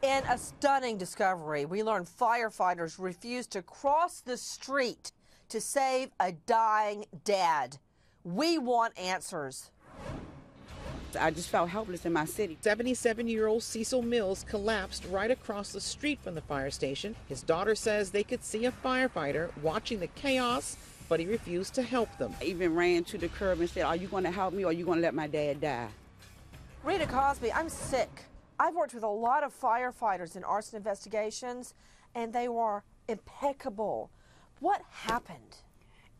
In a stunning discovery, we learned firefighters refused to cross the street to save a dying dad. We want answers. I just felt helpless in my city. 77-year-old Cecil Mills collapsed right across the street from the fire station. His daughter says they could see a firefighter watching the chaos, but he refused to help them. I even ran to the curb and said, "Are you going to help me or are you going to let my dad die?" Rita Cosby, I'm sick. I've worked with a lot of firefighters in arson investigations, and they were impeccable. What happened?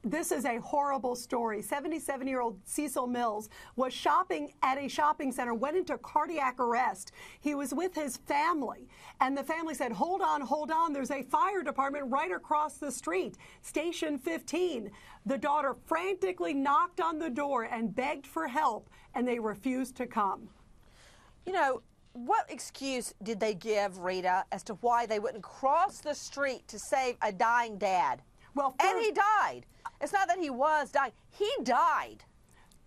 This is a horrible story. 77-year-old Cecil Mills was shopping at a shopping center, went into cardiac arrest. He was with his family, and the family said, hold on, there's a fire department right across the street, Station 15. The daughter frantically knocked on the door and begged for help, and they refused to come. You know, what excuse did they give, Rita, as to why they wouldn't cross the street to save a dying dad? Well, and he died. It's not that he was dying. He died.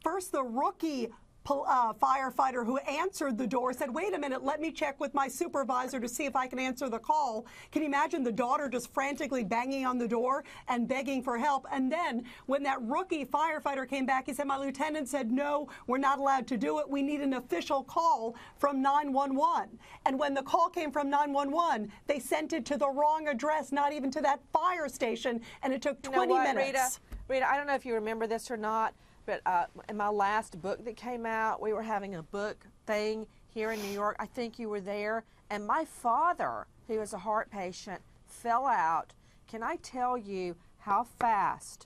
First, the rookie firefighter who answered the door said, wait a minute, let me check with my supervisor to see if I can answer the call. Can you imagine the daughter just frantically banging on the door and begging for help? And then when that rookie firefighter came back, he said, my lieutenant said, no, we're not allowed to do it. We need an official call from 911. And when the call came from 911, they sent it to the wrong address, not even to that fire station, and it took 20 minutes. Rita, I don't know if you remember this or not, but in my last book that came out, we were having a book thing here in New York. I think you were there. And my father, who was a heart patient, fell out. Can I tell you how fast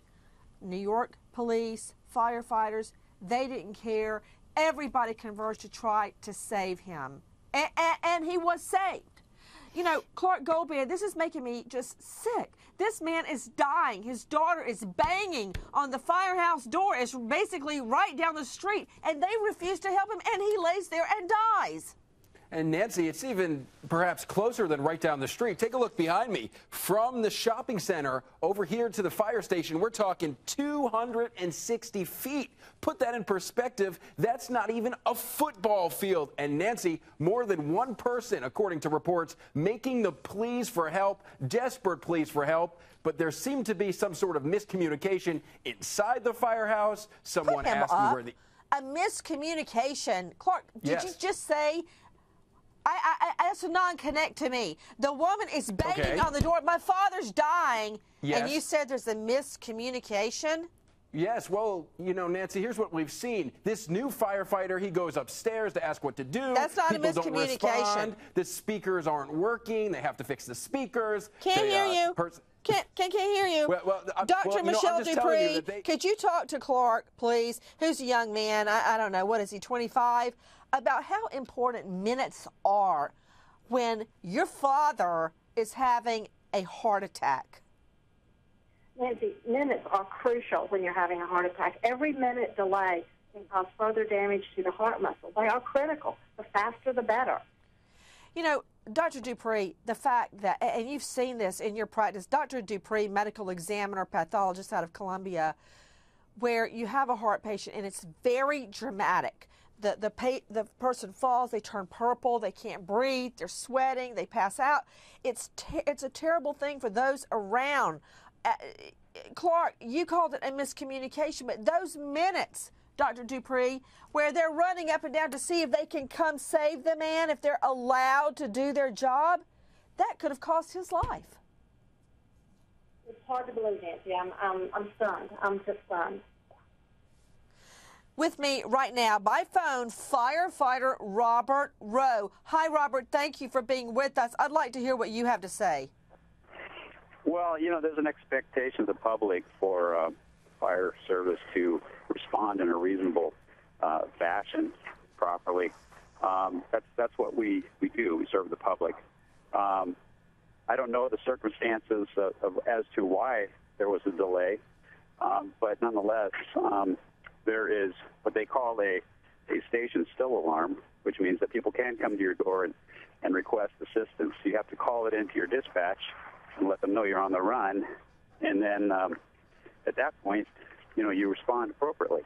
New York police, firefighters, they didn't care. Everybody converged to try to save him. And he was saved. You know, Clark Goldman, this is making me just sick. This man is dying. His daughter is banging on the firehouse door. It's basically right down the street, and they refuse to help him, and he lays there and dies. And Nancy, it's even perhaps closer than right down the street. Take a look behind me. From the shopping center over here to the fire station, we're talking 260 feet. Put that in perspective, that's not even a football field. And Nancy, more than one person, according to reports, making the pleas for help, desperate pleas for help. But there seemed to be some sort of miscommunication inside the firehouse. Someone asked me where the... A miscommunication. Clark, did you just say... that's a non-connect to me. The woman is banging on the door. My father's dying, and you said there's a miscommunication? Yes, well, you know, Nancy, here's what we've seen. This new firefighter, he goes upstairs to ask what to do. That's not People a miscommunication. Don't respond. The speakers aren't working. They have to fix the speakers. Can't hear you. Can't hear you. Dr. Michelle Dupree, could you talk to Clark, please, who's a young man, I don't know, what is he, 25, about how important minutes are when your father is having a heart attack? Nancy, minutes are crucial when you're having a heart attack. Every minute delay can cause further damage to the heart muscle. They are critical. The faster, the better. You know, Dr. Dupree, the fact that, and you've seen this in your practice, Dr. Dupree, medical examiner, pathologist out of Columbia, where you have a heart patient and it's very dramatic. The person falls, they turn purple, they can't breathe, they're sweating, they pass out. It's a terrible thing for those around. Clark, you called it a miscommunication, but those minutes, Dr. Dupree, where they're running up and down to see if they can come save the man, if they're allowed to do their job, that could have cost his life. It's hard to believe, Nancy. I'm stunned. I'm just stunned. With me right now by phone, firefighter Robert Rowe. Hi, Robert. Thank you for being with us. I'd like to hear what you have to say. Well, you know, there's an expectation of the public for fire service to respond in a reasonable fashion, properly. That's what we do. We serve the public. I don't know the circumstances as to why there was a delay, but nonetheless, there is what they call a station still alarm, which means that people can come to your door and request assistance. You have to call it into your dispatch and let them know you're on the run, and then at that point, you know, you respond appropriately.